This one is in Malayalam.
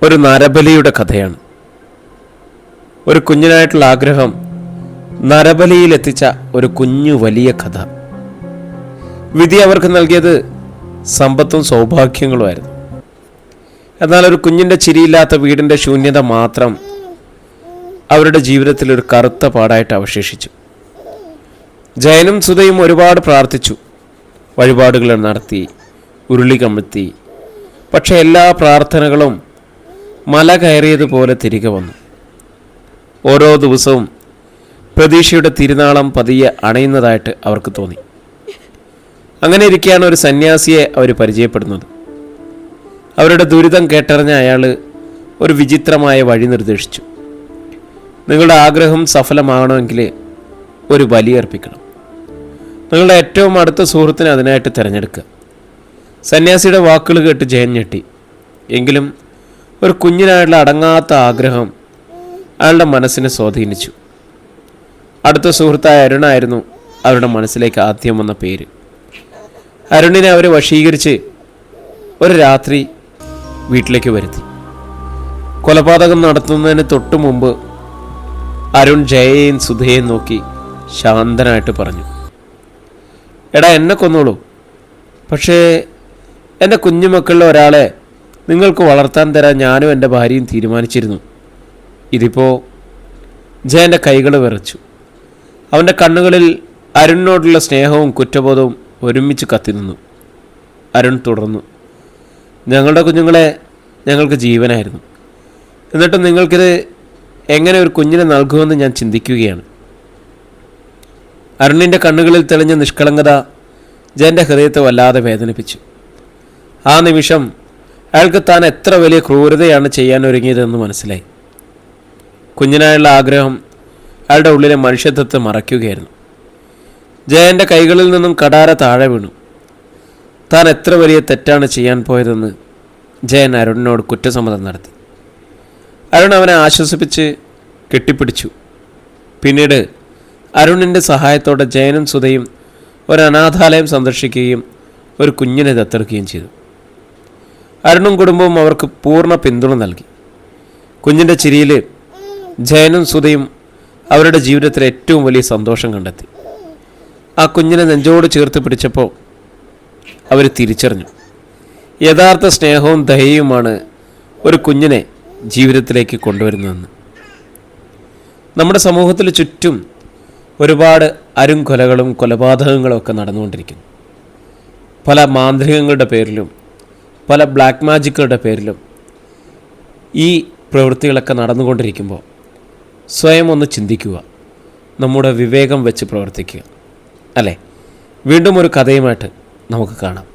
ഒരു നരബലിയുടെ കഥയാണ്. ഒരു കുഞ്ഞിനായിട്ടുള്ള ആഗ്രഹം നരബലിയിലെത്തിച്ച ഒരു കുഞ്ഞു വലിയ കഥ. വിധി അവർക്ക് നൽകിയത് സമ്പത്തും സൗഭാഗ്യങ്ങളുമായിരുന്നു. എന്നാൽ ഒരു കുഞ്ഞിൻ്റെ ചിരിയില്ലാത്ത വീടിൻ്റെ ശൂന്യത മാത്രം അവരുടെ ജീവിതത്തിൽ ഒരു കറുത്ത പാടായിട്ട് അവശേഷിച്ചു. ജയനും സുധയും ഒരുപാട് പ്രാർത്ഥിച്ചു, വഴിപാടുകൾ നടത്തി, ഉരുളി കമഴ്ത്തി. പക്ഷെ എല്ലാ പ്രാർത്ഥനകളും മല കയറിയതുപോലെ തിരികെ വന്നു. ഓരോ ദിവസവും പ്രതീക്ഷയുടെ തിരുനാളം പതിയെ അണയുന്നതായിട്ട് അവർക്ക് തോന്നി. അങ്ങനെ ഇരിക്കെയാണ് ഒരു സന്യാസിയെ അവർ പരിചയപ്പെടുന്നത്. അവരുടെ ദുരിതം കേട്ടറിഞ്ഞ അയാൾ ഒരു വിചിത്രമായ വഴി നിർദ്ദേശിച്ചു. നിങ്ങളുടെ ആഗ്രഹം സഫലമാകണമെങ്കിൽ ഒരു ബലി അർപ്പിക്കണം. നിങ്ങളുടെ ഏറ്റവും അടുത്ത സുഹൃത്തിനെ അതിനായിട്ട് തിരഞ്ഞെടുക്കുക. സന്യാസിയുടെ വാക്കുകൾ കേട്ട് ജയൻ ഞെട്ടി. എങ്കിലും ഒരു കുഞ്ഞിനായുള്ള അടങ്ങാത്ത ആഗ്രഹം അയാളുടെ മനസ്സിനെ സ്വാധീനിച്ചു. അടുത്ത സുഹൃത്തായ അരുണായിരുന്നു അവരുടെ മനസ്സിലേക്ക് ആദ്യം വന്ന പേര്. അരുണിനെ അവർ വശീകരിച്ച് ഒരു രാത്രി വീട്ടിലേക്ക് വരുത്തി. കൊലപാതകം നടത്തുന്നതിന് തൊട്ടു മുമ്പ് അരുൺ ജയയെയും സുധയെയും നോക്കി ശാന്തനായിട്ട് പറഞ്ഞു, എടാ, എന്നെ കൊന്നോളൂ, പക്ഷേ എൻ്റെ കുഞ്ഞുമക്കളിൽ ഒരാളെ നിങ്ങൾക്ക് വളർത്താൻ തരാൻ ഞാനും എൻ്റെ ഭാര്യയും തീരുമാനിച്ചിരുന്നു. ഇതിപ്പോൾ ജയൻ്റെ കൈകൾ വിറച്ചു. അവൻ്റെ കണ്ണുകളിൽ അരുണിനോടുള്ള സ്നേഹവും കുറ്റബോധവും ഒരുമിച്ച് കത്തി നിന്നു. അരുൺ തുടർന്നു, ഞങ്ങളുടെ കുഞ്ഞുങ്ങളെ ഞങ്ങൾക്ക് ജീവനായിരുന്നു. എന്നിട്ടും നിങ്ങൾക്കിത് എങ്ങനെ ഒരു കുഞ്ഞിനെ നൽകുമെന്ന് ഞാൻ ചിന്തിക്കുകയാണ്. അരുണിൻ്റെ കണ്ണുകളിൽ തെളിഞ്ഞ നിഷ്കളങ്കത ജയൻ്റെ ഹൃദയത്തെ വല്ലാതെ വേദനിപ്പിച്ചു. ആ നിമിഷം അയാൾക്ക് താൻ എത്ര വലിയ ക്രൂരതയാണ് ചെയ്യാൻ ഒരുങ്ങിയതെന്ന് മനസ്സിലായി. കുഞ്ഞിനായുള്ള ആഗ്രഹം അയാളുടെ ഉള്ളിലെ മനുഷ്യത്വത്തെ മറയ്ക്കുകയായിരുന്നു. ജയൻ്റെ കൈകളിൽ നിന്നും കടാര താഴെ വീണു. താൻ എത്ര വലിയ തെറ്റാണ് ചെയ്യാൻ പോയതെന്ന് ജയൻ അരുണിനോട് കുറ്റസമ്മതം നടത്തി. അരുൺ അവനെ ആശ്വസിപ്പിച്ച് കെട്ടിപ്പിടിച്ചു. പിന്നീട് അരുണിൻ്റെ സഹായത്തോടെ ജയനും സുധയും ഒരു അനാഥാലയം സന്ദർശിക്കുകയും ഒരു കുഞ്ഞിനെ ദത്തെടുക്കുകയും ചെയ്തു. അരുണും കുടുംബവും അവർക്ക് പൂർണ്ണ പിന്തുണ നൽകി. കുഞ്ഞിൻ്റെ ചിരിയിൽ ജയനും സുധയും അവരുടെ ജീവിതത്തിലെ ഏറ്റവും വലിയ സന്തോഷം കണ്ടെത്തി. ആ കുഞ്ഞിനെ നെഞ്ചോട് ചേർത്ത് പിടിച്ചപ്പോൾ അവർ തിരിച്ചറിഞ്ഞു, യഥാർത്ഥ സ്നേഹവും ദയയുമാണ് ഒരു കുഞ്ഞിനെ ജീവിതത്തിലേക്ക് കൊണ്ടുവരുന്നതെന്ന്. നമ്മുടെ സമൂഹത്തിൽ ചുറ്റും ഒരുപാട് അരുംകൊലകളും കൊലപാതകങ്ങളും ഒക്കെ നടന്നുകൊണ്ടിരിക്കുന്നു. പല മാന്ത്രികങ്ങളുടെ പേരിലും പല ബ്ലാക്ക് മാജിക്കുകളുടെ പേരിലും ഈ പ്രവൃത്തികളൊക്കെ നടന്നുകൊണ്ടിരിക്കുമ്പോൾ സ്വയം ഒന്ന് ചിന്തിക്കുക, നമ്മുടെ വിവേകം വെച്ച് പ്രവർത്തിക്കുക. അല്ലേ? വീണ്ടും ഒരു കഥയുമായിട്ട് നമുക്ക് കാണാം.